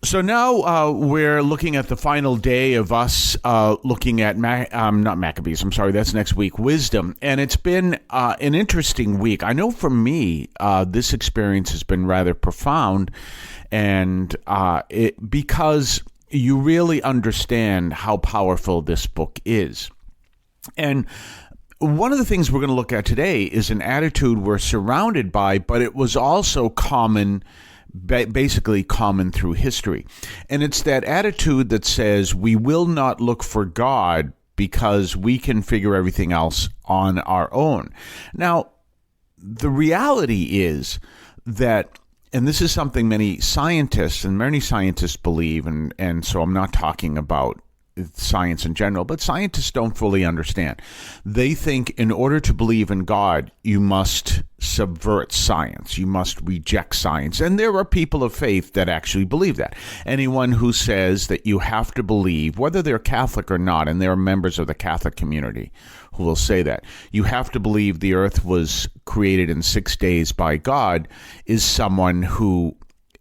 So now we're looking at the final day of us looking at, not Maccabees, I'm sorry, that's next week, Wisdom. And it's been an interesting week. I know for me, this experience has been rather profound, and because you really understand how powerful this book is. And one of the things we're going to look at today is an attitude we're surrounded by, but it was also common, basically common through history. And it's that attitude that says we will not look for God because we can figure everything else on our own. Now, the reality is that, and this is something many scientists believe, and so I'm not talking about science in general, but scientists don't fully understand. They think in order to believe in God, you must subvert science. You must reject science. And there are people of faith that actually believe that. Anyone who says that you have to believe, whether they're Catholic or not, and there are members of the Catholic community who will say that, you have to believe the earth was created in 6 days by God, is someone who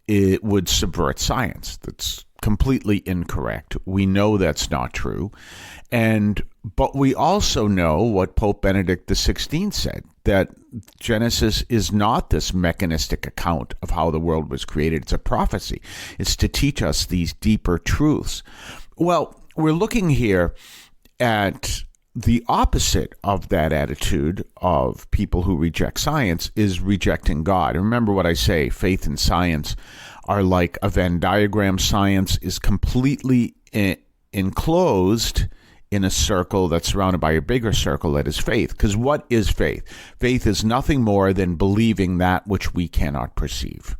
would subvert science. That's completely incorrect. We know that's not true. But we also know what Pope Benedict XVI said, that Genesis is not this mechanistic account of how the world was created. It's a prophecy. It's to teach us these deeper truths. Well, we're looking here at the opposite of that attitude of people who reject science is rejecting God. And remember what I say, faith and science are like a Venn diagram. Science is completely enclosed in a circle that's surrounded by a bigger circle that is faith. Because what is faith? Faith is nothing more than believing that which we cannot perceive.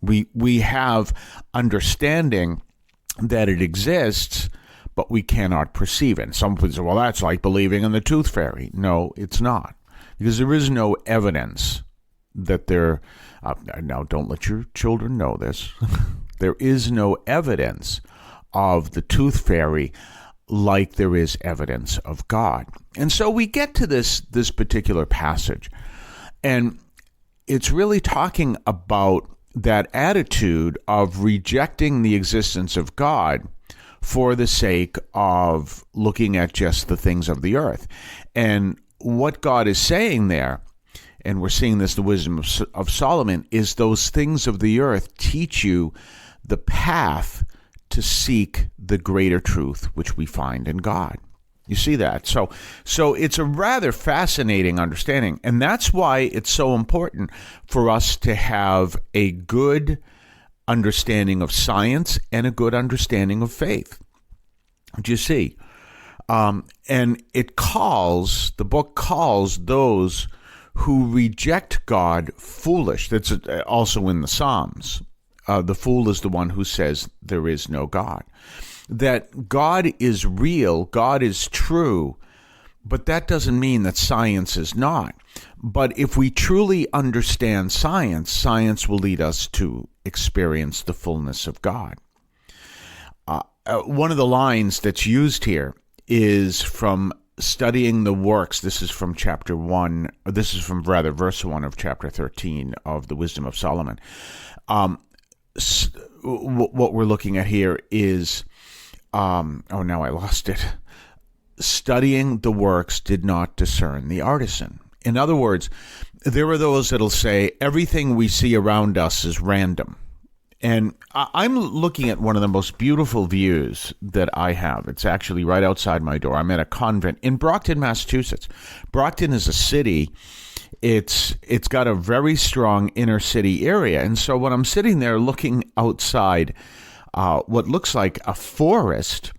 We have understanding that it exists, but we cannot perceive it. And some people say, well, that's like believing in the tooth fairy. No, it's not. Because there is no evidence that there... now, don't let your children know this. There is no evidence of the tooth fairy like there is evidence of God. And so we get to this particular passage, and it's really talking about that attitude of rejecting the existence of God for the sake of looking at just the things of the earth. And what God is saying there, and we're seeing this in the wisdom of Solomon, is those things of the earth teach you the path to seek the greater truth which we find in God. You see that? So it's a rather fascinating understanding, and that's why it's so important for us to have a good understanding of science and a good understanding of faith. Do you see? And the book calls those who reject God foolish. That's also in the Psalms. The fool is the one who says there is no God. That God is real, God is true, but that doesn't mean that science is not. But if we truly understand science, science will lead us to experience the fullness of God. One of the lines that's used here is from studying the works. This is from chapter 1. This is from verse 1 of chapter 13 of the Wisdom of Solomon. What we're looking at here is, now I lost it. Studying the works did not discern the artisan. In other words, there are those that'll say everything we see around us is random. And I'm looking at one of the most beautiful views that I have. It's actually right outside my door. I'm at a convent in Brockton, Massachusetts. Brockton is a city. It's got a very strong inner city area. And so when I'm sitting there looking outside what looks like a forest,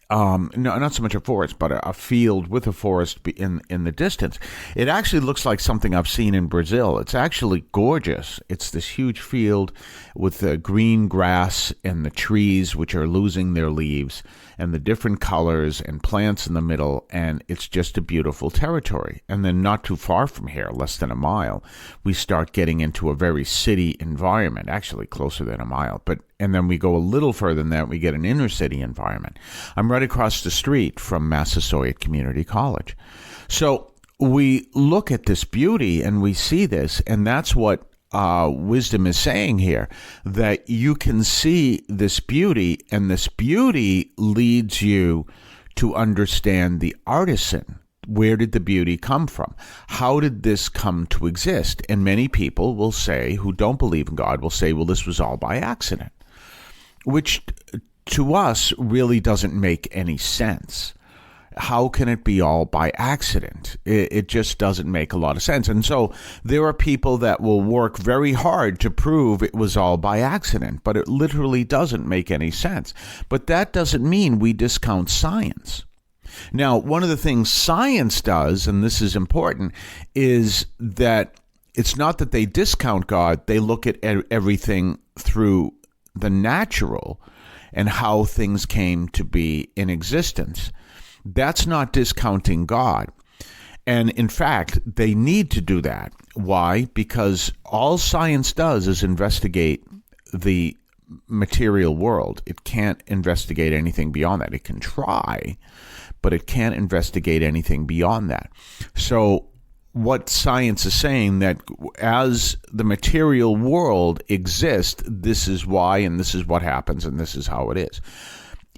no, not so much a forest, but a field with a forest in the distance. It actually looks like something I've seen in Brazil. It's actually gorgeous. It's this huge field with the green grass and the trees which are losing their leaves and the different colors and plants in the middle, and it's just a beautiful territory. And then not too far from here, less than a mile, we start getting into a very city environment, actually closer than a mile, and then we go a little further than that, we get an inner city environment. I'm right across the street from Massasoit Community College. So we look at this beauty and we see this, and that's what wisdom is saying here, that you can see this beauty, and this beauty leads you to understand the artisan. Where did the beauty come from? How did this come to exist? And many people will say, who don't believe in God, will say, well, this was all by accident, which to us really doesn't make any sense. How can it be all by accident? It just doesn't make a lot of sense. And so there are people that will work very hard to prove it was all by accident, but it literally doesn't make any sense. But that doesn't mean we discount science. Now, one of the things science does, and this is important, is that it's not that they discount God. They look at everything through the natural and how things came to be in existence. That's not discounting God. And in fact, they need to do that. Why? Because all science does is investigate the material world. It can't investigate anything beyond that. It can try, but it can't investigate anything beyond that. So what science is saying, that as the material world exists, this is why, and this is what happens, and this is how it is.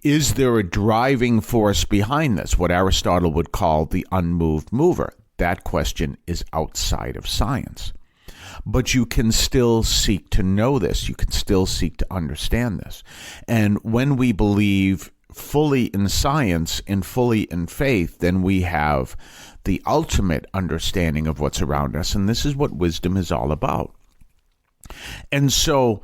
Is there a driving force behind this, what Aristotle would call the unmoved mover? That question is outside of science. But you can still seek to know this. You can still seek to understand this. And when we believe fully in science and fully in faith, then we have the ultimate understanding of what's around us. And this is what wisdom is all about. And so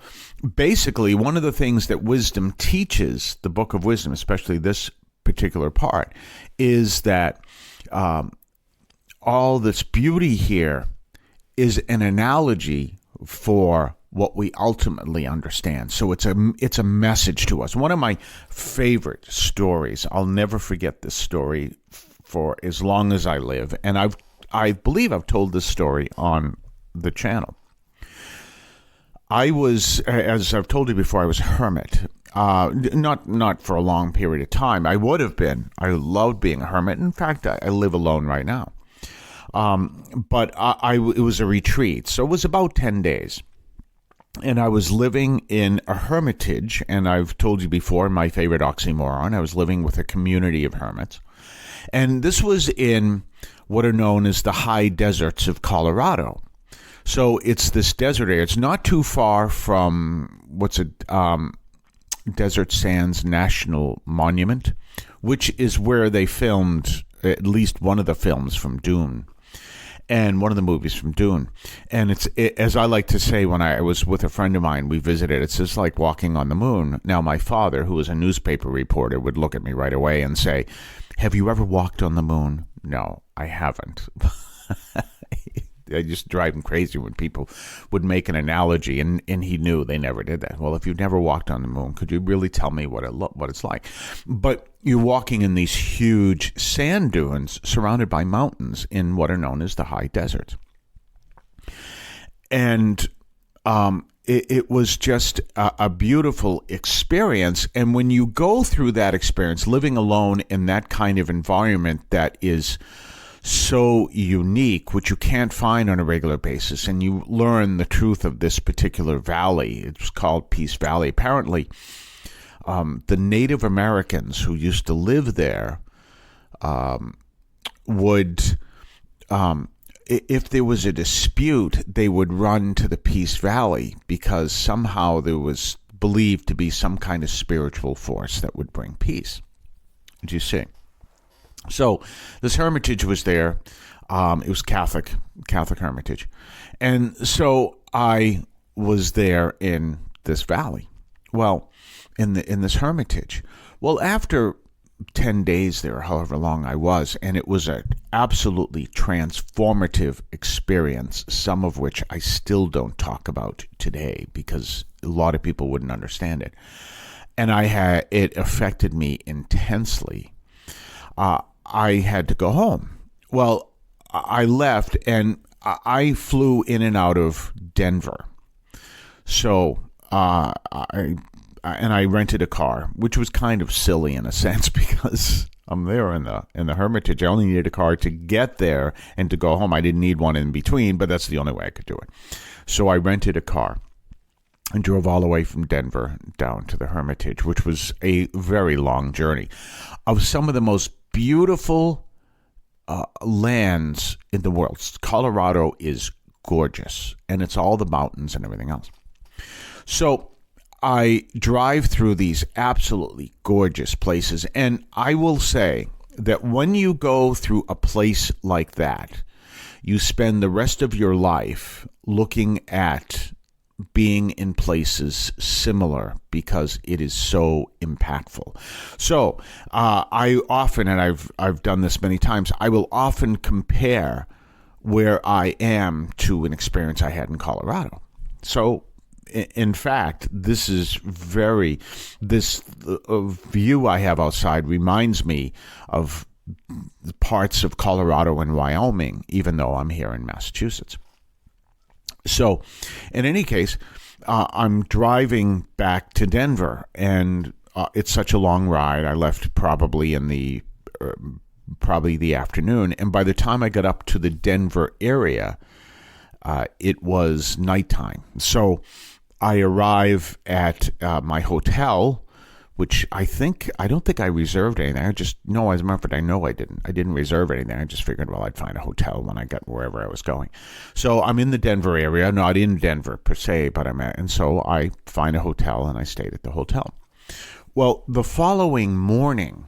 basically, one of the things that wisdom teaches, the book of wisdom, especially this particular part, is that all this beauty here is an analogy for what we ultimately understand. So it's a message to us. One of my favorite stories, I'll never forget this story for as long as I live, and I believe I've told this story on the channel. I was, as I've told you before, I was a hermit. Not for a long period of time. I would have been. I loved being a hermit. In fact, I live alone right now. But it was a retreat, so it was about 10 days. And I was living in a hermitage, and I've told you before, my favorite oxymoron, I was living with a community of hermits. And this was in what are known as the high deserts of Colorado. So it's this desert area. It's not too far from Desert Sands National Monument, which is where they filmed at least one of the films from Dune, and one of the movies from Dune. And as I like to say, when I was with a friend of mine, we visited, it's just like walking on the moon. Now, my father, who was a newspaper reporter, would look at me right away and say, "Have you ever walked on the moon?" No, I haven't. I just drive him crazy when people would make an analogy, and he knew they never did that. Well, if you've never walked on the moon, could you really tell me what it's like? But you're walking in these huge sand dunes surrounded by mountains in what are known as the high deserts. And it was just a beautiful experience. And when you go through that experience, living alone in that kind of environment that is so unique, which you can't find on a regular basis, and you learn the truth of this particular valley. It's called Peace Valley. Apparently, the Native Americans who used to live there would, if there was a dispute, they would run to the Peace Valley because somehow there was believed to be some kind of spiritual force that would bring peace. Do you see? So this hermitage was there. It was Catholic hermitage. And so I was there in this valley. Well, in this hermitage. Well, after 10 days there, however long I was, and it was an absolutely transformative experience, some of which I still don't talk about today because a lot of people wouldn't understand it. And it affected me intensely. I had to go home. Well, I left, and I flew in and out of Denver. So I rented a car, which was kind of silly in a sense because I'm there in the Hermitage. I only needed a car to get there and to go home. I didn't need one in between, but that's the only way I could do it. So I rented a car and drove all the way from Denver down to the Hermitage, which was a very long journey of some of the most beautiful lands in the world. Colorado is gorgeous, and it's all the mountains and everything else. So I drive through these absolutely gorgeous places, and I will say that when you go through a place like that, you spend the rest of your life looking at being in places similar because it is so impactful. So I often, and I've done this many times, I will often compare where I am to an experience I had in Colorado. So in fact, this view I have outside reminds me of parts of Colorado and Wyoming, even though I'm here in Massachusetts. So, in any case, I'm driving back to Denver, and it's such a long ride. I left probably in the afternoon, and by the time I got up to the Denver area, it was nighttime. So, I arrive at my hotel, which I don't think I reserved anything. I know I didn't. I didn't reserve anything. I just figured, well, I'd find a hotel when I got wherever I was going. So I'm in the Denver area, not in Denver per se, but and so I find a hotel and I stayed at the hotel. Well, the following morning,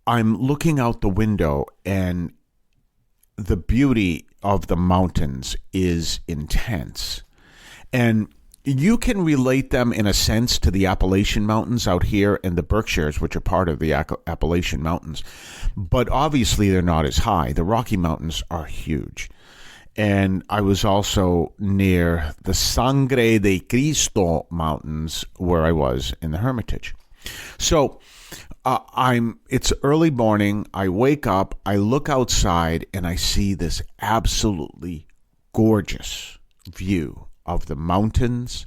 I'm looking out the window and the beauty of the mountains is intense. And you can relate them in a sense to the Appalachian Mountains out here and the Berkshires, which are part of the Appalachian Mountains. But obviously, they're not as high. The Rocky Mountains are huge. And I was also near the Sangre de Cristo Mountains, where I was in the Hermitage. So it's early morning. I wake up, I look outside, and I see this absolutely gorgeous view of the mountains,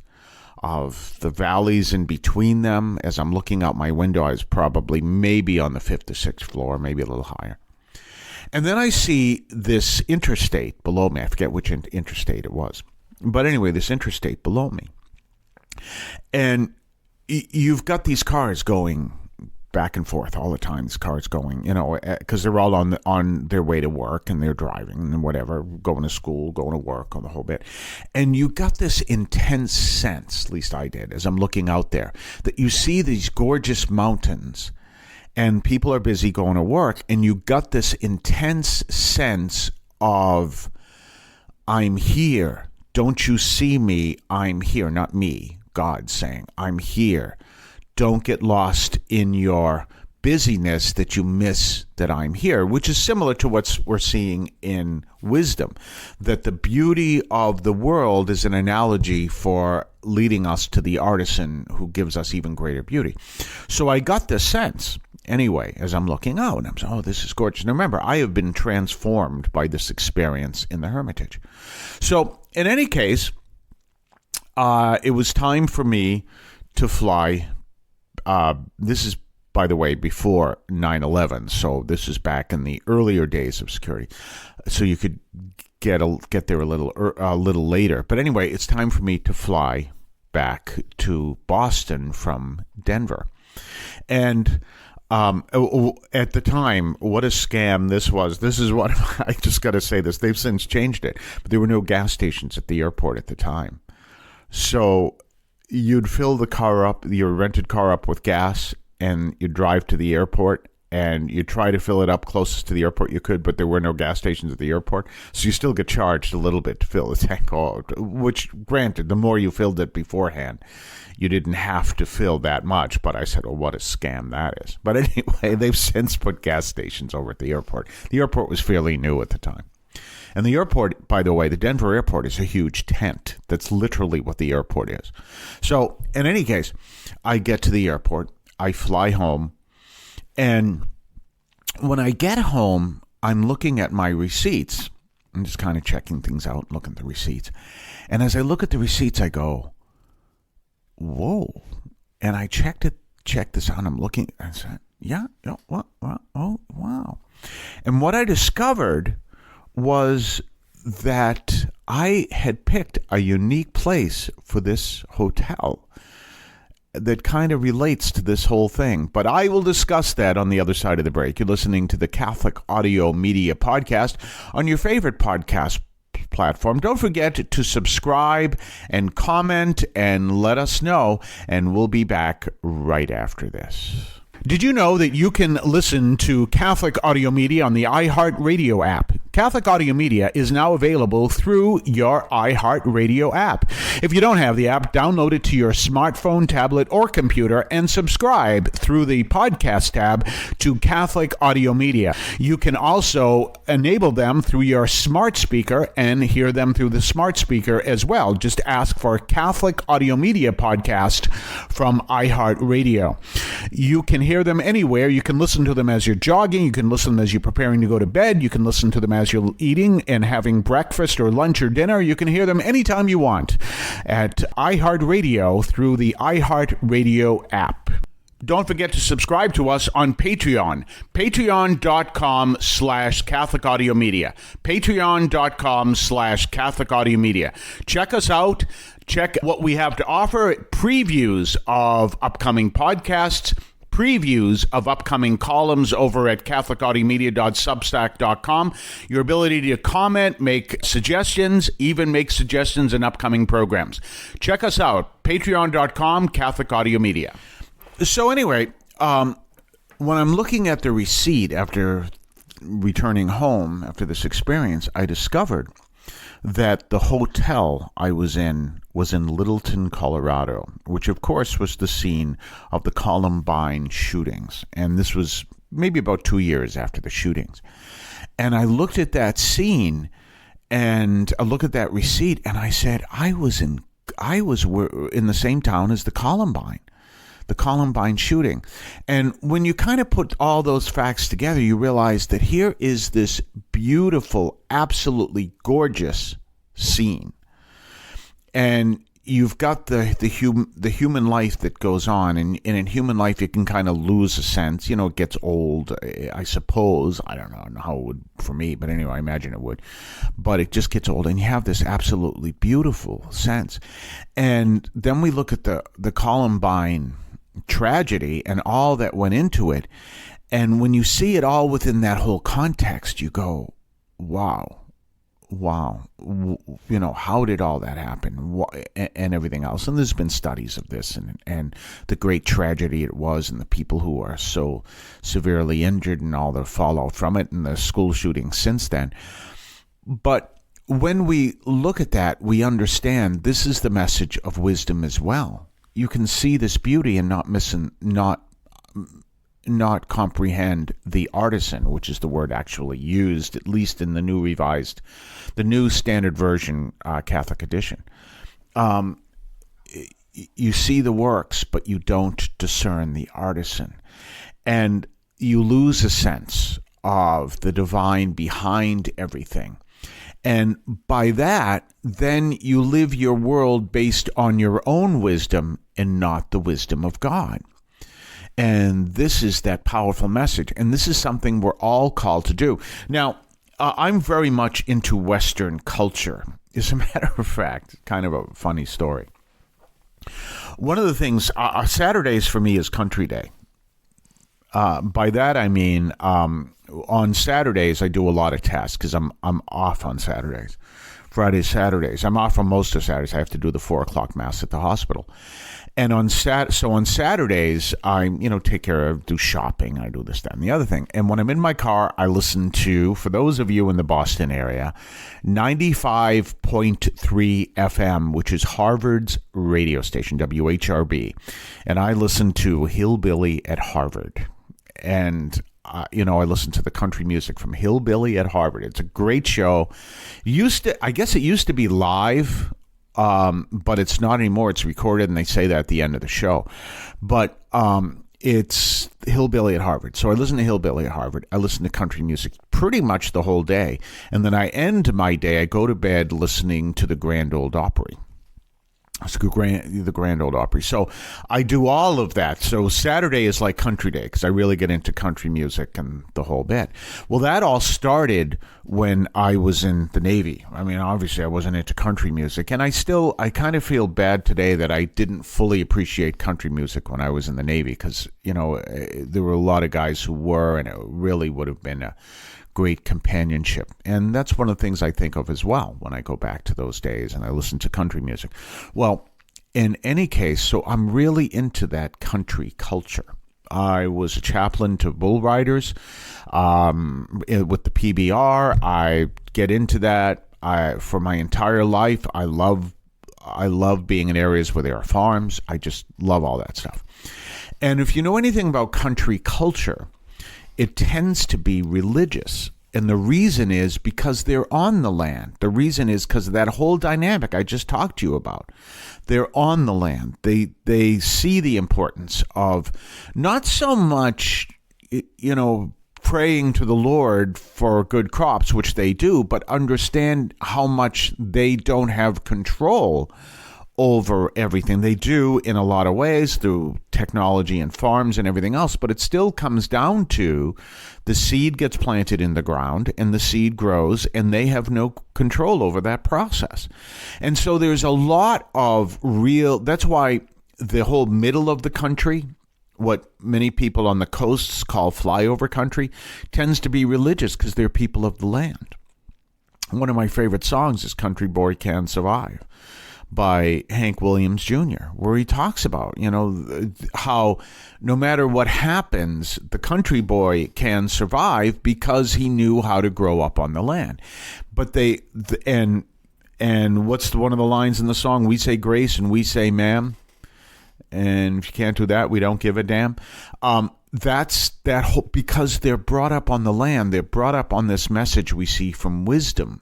of the valleys in between them. As I'm looking out my window, I was probably maybe on the 5th or 6th floor, maybe a little higher. And then I see this interstate below me. I forget which interstate it was. But anyway, this interstate below me. And you've got these cars going back and forth all the time. These cars going, because they're all on their way to work and they're driving and whatever, going to school, going to work, on the whole bit. And you got this intense sense, at least I did, as I'm looking out there, that you see these gorgeous mountains and people are busy going to work, and you got this intense sense of, I'm here. Don't you see me? I'm here. Not me, God saying, I'm here. Don't get lost in your busyness that you miss that I'm here, which is similar to what we're seeing in wisdom, that the beauty of the world is an analogy for leading us to the artisan who gives us even greater beauty. So I got this sense anyway as I'm looking out, and I'm saying, oh, this is gorgeous. And remember, I have been transformed by this experience in the Hermitage. So in any case, it was time for me to fly. This is, by the way, before 9/11, so this is back in the earlier days of security. So you could get there a little later. But anyway, it's time for me to fly back to Boston from Denver. And at the time, what a scam this was. This is what I just got to say this. They've since changed it, but there were no gas stations at the airport at the time. So you'd fill the car up, your rented car up with gas, and you'd drive to the airport, and you try to fill it up closest to the airport you could, but there were no gas stations at the airport. So you still get charged a little bit to fill the tank, which, granted, the more you filled it beforehand, you didn't have to fill that much. But I said, oh, what a scam that is. But anyway, they've since put gas stations over at the airport. The airport was fairly new at the time. And the airport, by the way, the Denver airport is a huge tent. That's literally what the airport is. So in any case, I get to the airport. I fly home. And when I get home, I'm looking at my receipts. I'm just kind of checking things out, looking at the receipts. And as I look at the receipts, I go, whoa. And I checked this out. I'm looking. I said, Yeah. Oh, wow. And what I discovered was that I had picked a unique place for this hotel that kind of relates to this whole thing. But I will discuss that on the other side of the break. You're listening to the Catholic Audio Media Podcast on your favorite podcast platform. Don't forget to subscribe and comment and let us know, and we'll be back right after this. Did you know that you can listen to Catholic Audio Media on the iHeartRadio app? Catholic Audio Media is now available through your iHeartRadio app. If you don't have the app, download it to your smartphone, tablet, or computer and subscribe through the podcast tab to Catholic Audio Media. You can also enable them through your smart speaker and hear them through the smart speaker as well. Just ask for Catholic Audio Media Podcast from iHeartRadio. You can hear them anywhere. You can listen to them as you're jogging. You can listen to them as you're preparing to go to bed. You can listen to them as you're eating and having breakfast or lunch or dinner. You can hear them anytime you want at iHeartRadio through the iHeartRadio app. Don't forget to subscribe to us on Patreon. Patreon.com/Catholic Audio Media. Patreon.com/Catholic Audio Media. Check us out. Check what we have to offer. Previews of upcoming podcasts. Previews of upcoming columns over at catholicaudiomedia.substack.com. Your ability to comment, make suggestions, even make suggestions in upcoming programs. Check us out. Patreon.com, Catholic Audio Media. So anyway, when I'm looking at the receipt after returning home after this experience, I discovered that the hotel I was in Littleton, Colorado, which of course was the scene of the Columbine shootings. And this was maybe about 2 years after the shootings. And I looked at that scene and I looked at that receipt and I said, I was in the same town as the Columbine shooting. And when you kind of put all those facts together, you realize that here is this beautiful, absolutely gorgeous scene. And you've got the human life that goes on. And in human life, you can kind of lose a sense. You know, it gets old, I suppose. I don't know how it would for me, but anyway, I imagine it would. But it just gets old, and you have this absolutely beautiful sense. And then we look at the Columbine tragedy and all that went into it, and when you see it all within that whole context, you go, wow, you know, how did all that happen, and everything else. And there's been studies of this and the great tragedy it was, and the people who are so severely injured and all the fallout from it, and the school shooting since then. But when we look at that, we understand this is the message of wisdom as well. You can see this beauty and not comprehend the artisan, which is the word actually used, at least in the new standard version, Catholic edition. You see the works, but you don't discern the artisan. And you lose a sense of the divine behind everything. And by that, then you live your world based on your own wisdom and not the wisdom of God. And this is that powerful message. And this is something we're all called to do. Now, I'm very much into Western culture. As a matter of fact, kind of a funny story. One of the things, Saturdays for me is country day. By that, I mean, on Saturdays, I do a lot of tests because I'm off on Saturdays. Fridays, Saturdays. I'm off on most of Saturdays. I have to do the 4 o'clock mass at the hospital. And on Saturdays, I, take care of, do shopping. I do this, that, and the other thing. And when I'm in my car, I listen to, for those of you in the Boston area, 95.3 FM, which is Harvard's radio station, WHRB. And I listen to Hillbilly at Harvard. And I listen to the country music from Hillbilly at Harvard. It's a great show. I guess it used to be live, but it's not anymore. It's recorded, and they say that at the end of the show. But it's Hillbilly at Harvard. So I listen to Hillbilly at Harvard. I listen to country music pretty much the whole day. And then I end my day, I go to bed listening to the Grand Ole Opry. It's the Grand Ole Opry. So I do all of that. So Saturday is like country day because I really get into country music and the whole bit. Well, that all started when I was in the Navy. I mean, obviously I wasn't into country music. And I kind of feel bad today that I didn't fully appreciate country music when I was in the Navy because, there were a lot of guys who were, and it really would have been a great companionship. And that's one of the things I think of as well when I go back to those days and I listen to country music. Well, in any case, so I'm really into that country culture. I was a chaplain to bull riders with the PBR. I get into that for my entire life. I love being in areas where there are farms. I just love all that stuff. And if you know anything about country culture, it tends to be religious. And the reason is because they're on the land. The reason is because of that whole dynamic I just talked to you about. They're on the land. They see the importance of not so much, praying to the Lord for good crops, which they do, but understand how much they don't have control over everything. They do in a lot of ways through technology and farms and everything else, but it still comes down to the seed gets planted in the ground and the seed grows and they have no control over that process. And so there's a lot of that's why the whole middle of the country, what many people on the coasts call flyover country, tends to be religious because they're people of the land. One of my favorite songs is Country Boy Can Survive by Hank Williams Jr., where he talks about, how no matter what happens, the country boy can survive because he knew how to grow up on the land. But and what's one of the lines in the song? We say grace and we say ma'am. And if you can't do that, we don't give a damn. That's that whole, because they're brought up on the land. They're brought up on this message we see from wisdom,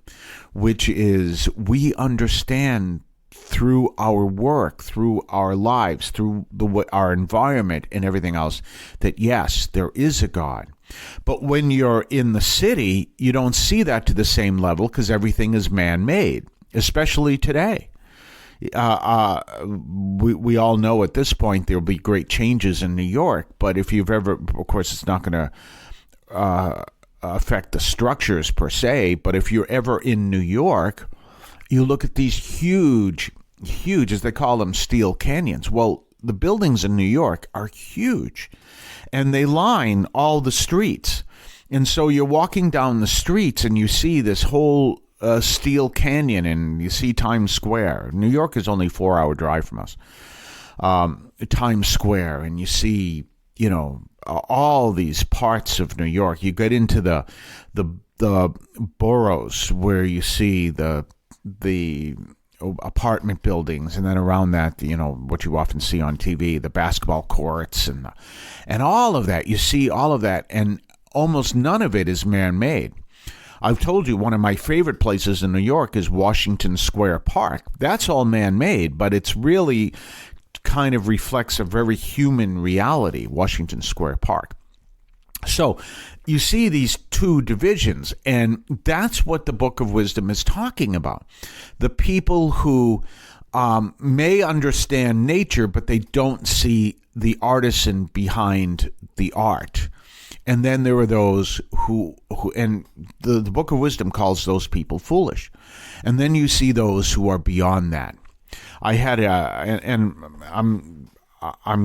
which is we understand through our work, through our lives, through our environment and everything else, that yes, there is a God. But when you're in the city, you don't see that to the same level because everything is man-made, especially today. We all know at this point there will be great changes in New York, but if you've ever, of course, it's not going to affect the structures per se, but if you're ever in New York, you look at these huge, as they call them, steel canyons. Well, the buildings in New York are huge, and they line all the streets. And so you're walking down the streets, and you see this whole steel canyon, and you see Times Square. New York is only a 4-hour drive from us. Times Square, and you see, all these parts of New York. You get into the boroughs where you see the apartment buildings, and then around that, what you often see on TV, the basketball courts and all of that. You see all of that, and almost none of it is man-made. I've told you one of my favorite places in New York is Washington Square Park. That's all man-made, but it's really kind of reflects a very human reality, Washington Square Park. So you see these two divisions, and that's what the Book of Wisdom is talking about. The people who may understand nature, but they don't see the artisan behind the art. And then there are those who and the Book of Wisdom calls those people foolish. And then you see those who are beyond that. I had I'm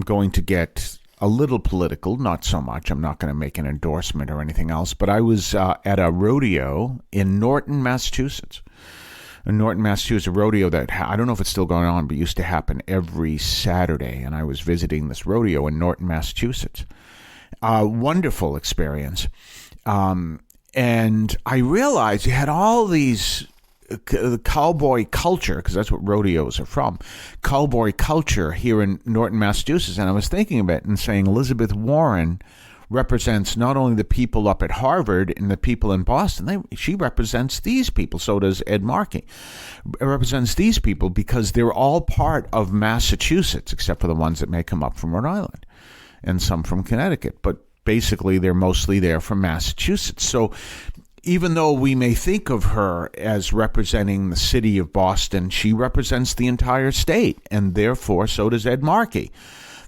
going to get a little political, not so much. I'm not going to make an endorsement or anything else, but I was at a rodeo in Norton, Massachusetts. In Norton, Massachusetts, a rodeo that I don't know if it's still going on, but used to happen every Saturday. And I was visiting this rodeo in Norton, Massachusetts. Wonderful experience. And I realized you had all these the cowboy culture, because that's what rodeos are from, cowboy culture here in Norton, Massachusetts. And I was thinking of it and saying Elizabeth Warren represents not only the people up at Harvard and the people in Boston, she represents these people. So does Ed Markey. It represents these people because they're all part of Massachusetts, except for the ones that may come up from Rhode Island and some from Connecticut. But basically, they're mostly there from Massachusetts. So even though we may think of her as representing the city of Boston, she represents the entire state, and therefore so does Ed Markey.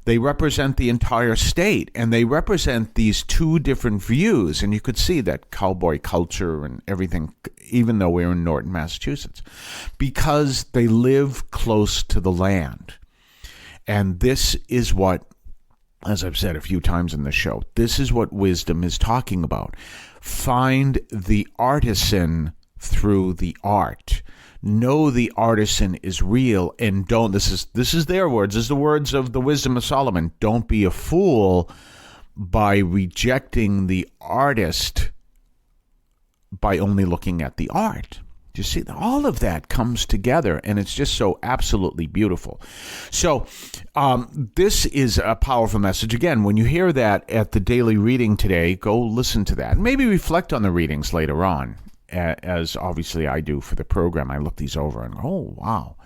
They represent the entire state, and they represent these two different views. And you could see that cowboy culture and everything, even though we're in Norton, Massachusetts, because they live close to the land. And this is what, as I've said a few times in the show, this is what wisdom is talking about. Find the artisan through the art. Know the artisan is real, and don't, this is their words, this is the words of the wisdom of Solomon. Don't be a fool by rejecting the artist by only looking at the art. You see, all of that comes together, and it's just so absolutely beautiful. So this is a powerful message. Again, when you hear that at the daily reading today, go listen to that. Maybe reflect on the readings later on, as obviously I do for the program. I look these over and go, oh, wow,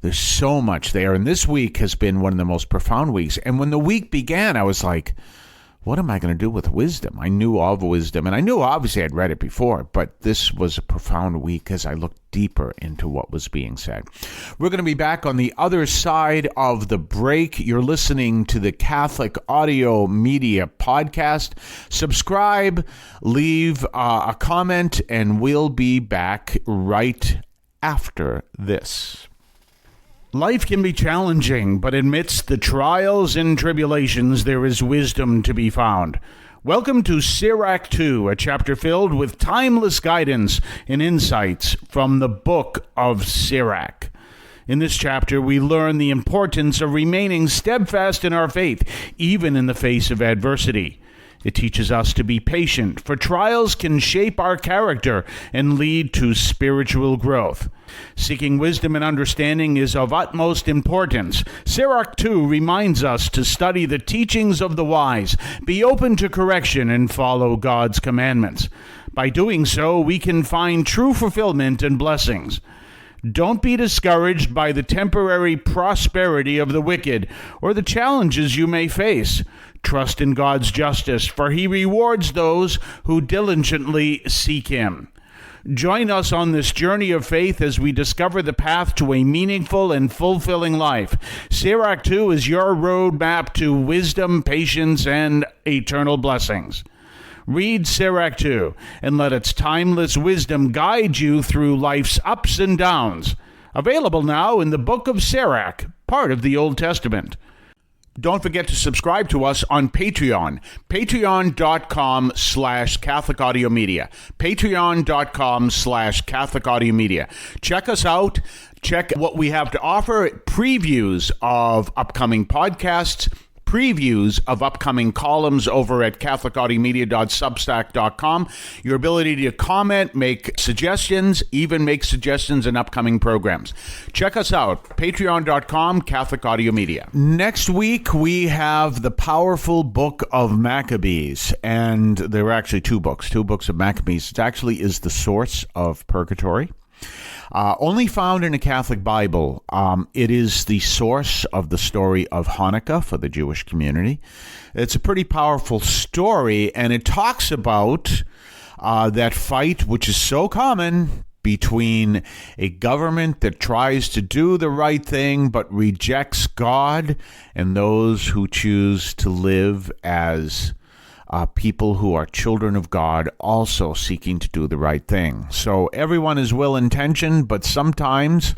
there's so much there. And this week has been one of the most profound weeks. And when the week began, I was like, what am I going to do with wisdom? I knew of wisdom, and I knew obviously I'd read it before, but this was a profound week as I looked deeper into what was being said. We're going to be back on the other side of the break. You're listening to the Catholic Audio Media Podcast. Subscribe, leave a comment, and we'll be back right after this. Life can be challenging, but amidst the trials and tribulations, there is wisdom to be found. Welcome to Sirach 2, a chapter filled with timeless guidance and insights from the book of Sirach. In this chapter, we learn the importance of remaining steadfast in our faith, even in the face of adversity. It teaches us to be patient, for trials can shape our character and lead to spiritual growth. Seeking wisdom and understanding is of utmost importance. Sirach 2 reminds us to study the teachings of the wise, be open to correction, and follow God's commandments. By doing so, we can find true fulfillment and blessings. Don't be discouraged by the temporary prosperity of the wicked or the challenges you may face. Trust in God's justice, for he rewards those who diligently seek him. Join us on this journey of faith as we discover the path to a meaningful and fulfilling life. Sirach 2 is your roadmap to wisdom, patience, and eternal blessings. Read Sirach 2 and let its timeless wisdom guide you through life's ups and downs. Available now in the book of Sirach, part of the Old Testament. Don't forget to subscribe to us on Patreon, patreon.com/Catholic Audio Media, patreon.com/Catholic Audio Media. Check us out. Check what we have to offer, previews of upcoming podcasts, previews of upcoming columns over at catholicaudiomedia.substack.com, your ability to comment, make suggestions, even make suggestions in upcoming programs. Check us out, patreon.com, Catholic Audio Media. Next week, we have the powerful book of Maccabees, and there are actually two books of Maccabees. It actually is the source of purgatory. Only found in a Catholic Bible. It is the source of the story of Hanukkah for the Jewish community. It's a pretty powerful story, and it talks about that fight, which is so common, between a government that tries to do the right thing but rejects God, and those who choose to live as people who are children of God, also seeking to do the right thing. So everyone is well-intentioned, but sometimes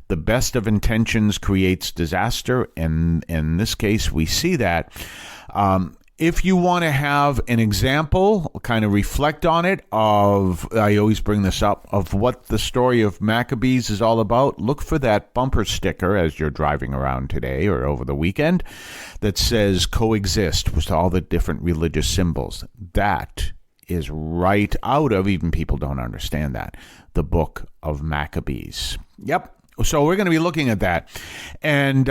the best of intentions creates disaster, and in this case, we see that. If you want to have an example, kind of reflect on it, I always bring this up, of what the story of Maccabees is all about, look for that bumper sticker as you're driving around today or over the weekend that says coexist with all the different religious symbols. That is right out of, even people don't understand that, the book of Maccabees. Yep. So we're going to be looking at that. And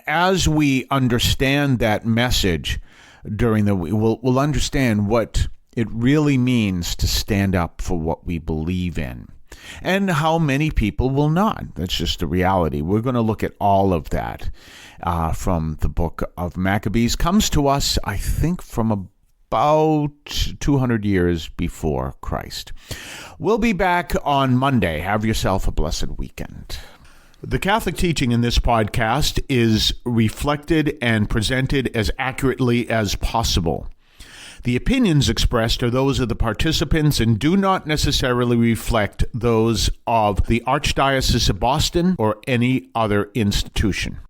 as we understand that message, during the week, we'll understand what it really means to stand up for what we believe in, and how many people will not. That's just the reality. We're going to look at all of that from the book of Maccabees. Comes to us, I think, from about 200 years before Christ. We'll be back on Monday. Have yourself a blessed weekend. The Catholic teaching in this podcast is reflected and presented as accurately as possible. The opinions expressed are those of the participants and do not necessarily reflect those of the Archdiocese of Boston or any other institution.